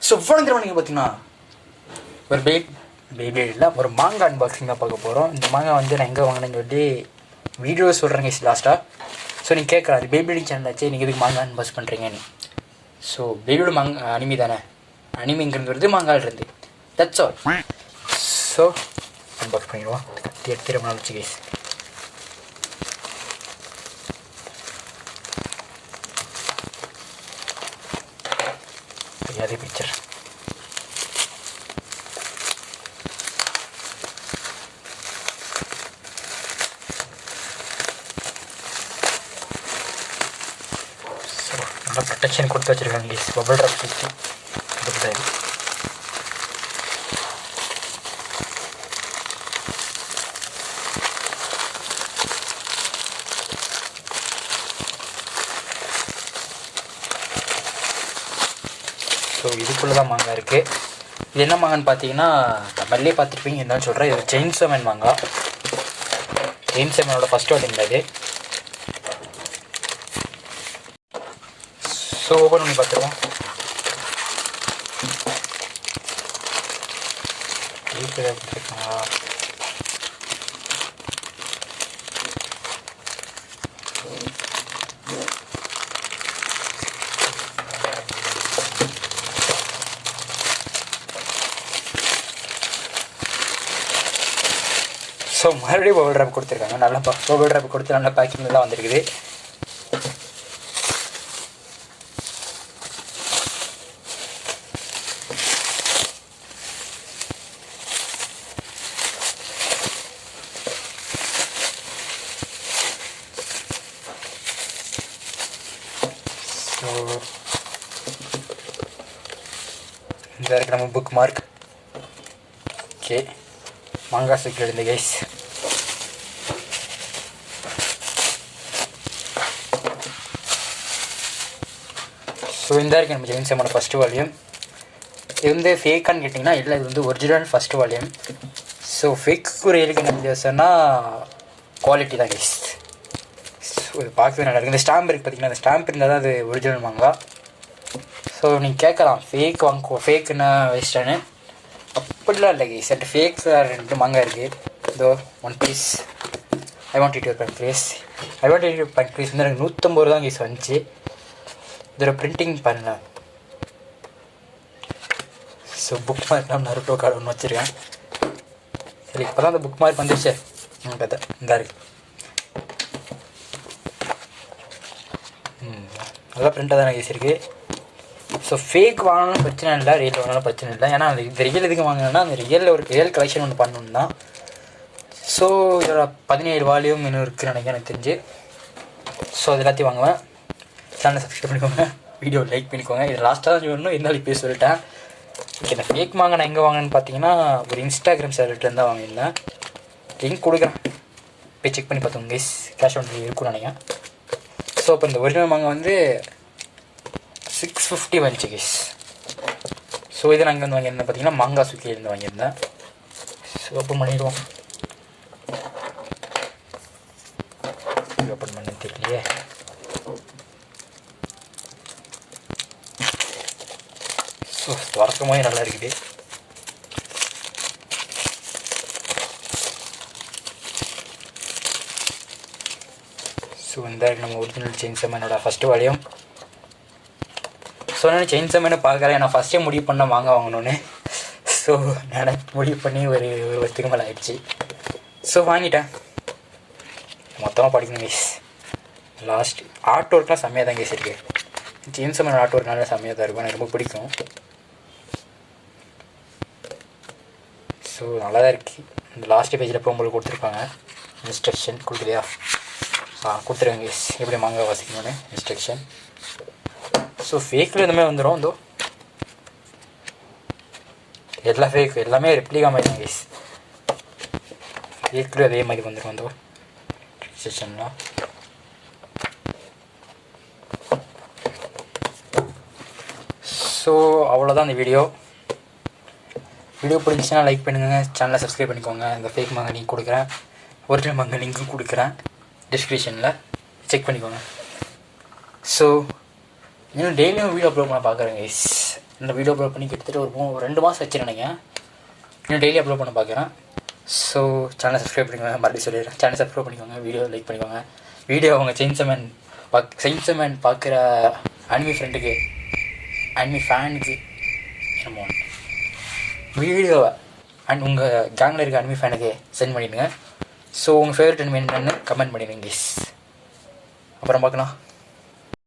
So வணக்கம் நீங்கள் பார்த்தீங்கன்னா ஒரு பேபி இல்லை ஒரு மாங்கா அன்பாக்சிங் தான் பார்க்க போகிறோம். இந்த மாங்கா வந்து நான் எங்கே வாங்கினேன்னு சொல்லி வீடியோ சொல்கிறேங்க லாஸ்ட்டாக. ஸோ நீங்கள் கேட்கலாம், அது பேபி சேனல் ஆச்சு, நீங்கள் எதுக்கு மாங்கா அன்பாக்ஸ் பண்ணுறீங்கன்னு. ஸோ பேபியோட மாங்கா அனிமி தானே, அனிமிங்கிறது வருது மாங்கால் இருந்து, தட்ஸ் ஆல். ஸோ அன்பாக்ஸ் பண்ணிடுவோம். கத்தி எடுத்து ரொம்ப நாள் வச்சு கைஸ். அதே பிக்சர் நல்லா ப்ரொடெக்ஷன் கொடுத்து வச்சுருக்காங்க கைஸ். பபிள் ட்ராப் வச்சு கொடுத்தாரு. ஸோ இதுக்குள்ளே தான் மாங்காய் இருக்குது. இது என்ன மாங்கான்னு பார்த்தீங்கன்னா தமிழ்லேயே பார்த்துருப்பீங்க, என்னன்னு சொல்கிறேன். இது செயின்சோ மேன் மாங்கா. செயின்சோ மேனோட ஃபஸ்ட் வால்யூம் இது. ஸோ ஓப்பன் பண்ணி பார்த்துருவோம். ஸோ மறுபடியும் பபிள் ட்ராப் கொடுத்துருக்காங்க. நல்லா பபிள் ட்ராப் கொடுத்து நல்லா பேக்கிங் தான் வந்திருக்குது. ஸோ இந்த இருக்கு நம்ம புக் மார்க். ஓகே, மங்காசுக்கி எழுந்த கைஸ். ஸோ இந்த இருக்கு நம்ம ஜெயின்சமோட ஃபஸ்ட் வால்யூம். இது வந்து ஃபேக்கான்னு கேட்டிங்கன்னா இல்லை, இது வந்து ஒரிஜினல் ஃபஸ்ட் வால்யூம். ஸோ ஃபேக்கு ரியலுக்கு என்ன வித்தியாசம்னா குவாலிட்டி தான் கைஸ். ஸோ இது பார்க்கவே நல்லா இருக்குது. இந்த ஸ்டாம்ப் இருக்குது பார்த்திங்கன்னா, அந்த ஸ்டாம்ப் இருந்தால் தான் அது ஒரிஜினல் மாங்கா. ஸோ நீங்கள் கேட்கலாம் ஃபேக் ஃபேக்குன்னா வேஸ்ட்டானு. அப்படிலாம் இல்லை கைஸ், செட் ஃபேக்ஸ் 2 மாங்காய் இருக்குது. இதோ 1 piece I want it your pancreas. I want it your pancreas வந்து எனக்கு 150 ரூபா தான் கைஸ் வந்துச்சு. இதோட பிரிண்டிங் பண்ணல. ஸோ புக் மார்க் நான் நருட்டோ கார்டு ஒன்று வச்சுருக்கேன். சரி, இப்போ தான் அந்த புக் மார்க் வந்துருச்சு. கதை இந்த இருக்குது. நல்லா பிரிண்ட்டாக தானே கைஸ் இருக்குது. ஸோ ஃபேக் வாங்கணும்னு பிரச்சனை இல்லை, ரியல் வாங்கினாலும் பிரச்சனை இல்லை. ஏன்னா அந்த இந்த ரியல் எதுக்கு வாங்கினேன்னா அந்த ரியலில் ஒரு ரியல் கலெக்ஷன் ஒன்று பண்ணணும் தான். ஸோ இதோட 17 வால்யூம் இன்னும் இருக்குதுன்னு நினைக்கிறேன் எனக்கு தெரிஞ்சு. ஸோ அது எல்லாத்தையும் வாங்குவேன். சேனலை சப்ஸ்கிரைப் பண்ணிக்கோங்க, வீடியோ லைக் பண்ணிக்கோங்க. இது லாஸ்ட்டாக தான் சொல்லணும், இருந்தாலும் இப்போ சொல்லிட்டேன். ஓகே, இந்த ஃபேக் மாங்க நான் எங்கே வாங்கினேன்னு பார்த்தீங்கன்னா ஒரு இன்ஸ்டாகிராம் சேனல்லேருந்து தான் வாங்கியிருந்தேன். லிங்க் கொடுக்குறேன், போய் செக் பண்ணி பார்த்தோங்க கைஸ். கேஷ் ஆன் டெலிவரி இருக்குன்னு நினைக்கிறேன். ஸோ இப்போ இந்த ஒரிஜினல் மாங்க வந்து 650 வந்துச்சு கைஸ். ஸோ இது நான் இங்கே வந்து வாங்கியிருந்தேன் பார்த்தீங்கன்னா மங்காசுக்கிலேருந்து வாங்கியிருந்தேன். ஸோ ஓப்பன் பண்ணிடுவோம். ஓப்பன் பண்ண தெரியலையே. ஸோ திறக்கும் போது நல்லா இருக்குது. ஸோ இந்த நம்ம ஒரிஜினல் செயின்சோ மேனோட ஃபஸ்ட்டு வால்யூம். ஸோ நான் செயின்சோ மேனை பார்க்குறேன். நான் ஃபஸ்ட்டே முடிவு பண்ண வாங்கணுன்னு. ஸோ நான் முடிவு பண்ணி ஒரு வருஷத்துக்கு மேலே ஆயிடுச்சு. ஸோ வாங்கிட்டேன். மொத்தமாக படிக்கணும் கைஸ். லாஸ்ட் ஆர்ட் ஒர்க்லாம் செம்மையாக தான் கைஸ் இருக்குது. செயின்சோ மேனோட ஆர்ட் ஒர்க் நல்லா செம்மையாக தான் இருக்கும், எனக்கு ரொம்ப பிடிக்கும். ஸோ நல்லா தான் இருக்குது. இந்த லாஸ்ட் பேஜில் இப்போ உங்களுக்கு கொடுத்துருப்பாங்க இன்ஸ்ட்ரக்ஷன். கொடுக்குறியா? கொடுத்துருங்க கைஸ், எப்படி மாங்காய் வாசிக்கணும்னு இன்ஸ்ட்ரக்ஷன். ஸோ ஃபேக்கில் இந்த மாதிரி வந்துடும். இதோ எல்லாம் ஃபேக், எல்லாமே ரெப்ளிகா மாதிரி தான் கைஸ். ஃபேக்கில் அதே மாதிரி வந்துடும். இதோ இன்ஸ்ட்ரக்ஷன்லாம். ஸோ அவ்வளோதான் இந்த வீடியோ. வீடியோ பிடிச்சின்னா லைக் பண்ணுங்கள், சேனலை சப்ஸ்கிரைப் பண்ணிக்கோங்க. இந்த ஃபேக் மாங்கா லிங்க் கொடுக்குறேன், ஒரிஜினல் மாங்கா லிங்க்கும் கொடுக்குறேன் டிஸ்கிரிப்ஷனில், செக் பண்ணிக்கோங்க. ஸோ இன்னும் டெய்லியும் வீடியோ அப்லோட் பண்ண பார்க்குறேன் கைஸ். இந்த வீடியோ அப்லோட் பண்ணி கிட்டத்தட்ட ஒரு 2 மாதம் வச்சுருந்தேங்க. இன்னும் டெய்லி அப்லோட் பண்ண பார்க்குறேன். ஸோ சேனல் சப்ஸ்கிரைப் பண்ணிக்கோங்க, மறுபடியும் சொல்லிடுறேன். சேனல் சப்ஸ்கிரைப் பண்ணிக்கோங்க, வீடியோ லைக் பண்ணிக்கோங்க. வீடியோ அவங்க செயின்ஸா மேன் பார்க்குற அனிமி ஃப்ரெண்டுக்கு, அனிமி ஃபேனுக்கு என்னமோ வீடியோவை அண்ட் உங்கள் கேங்கில் இருக்க அனிமி ஃபேனுக்கு சென்ட் பண்ணிவிடுங்க. ஸோ உங்கள் ஃபேவரட் அனிமி என்னன்னு கமெண்ட் பண்ணிடுங்க கைஸ். அப்புறம் பார்க்கலாம்.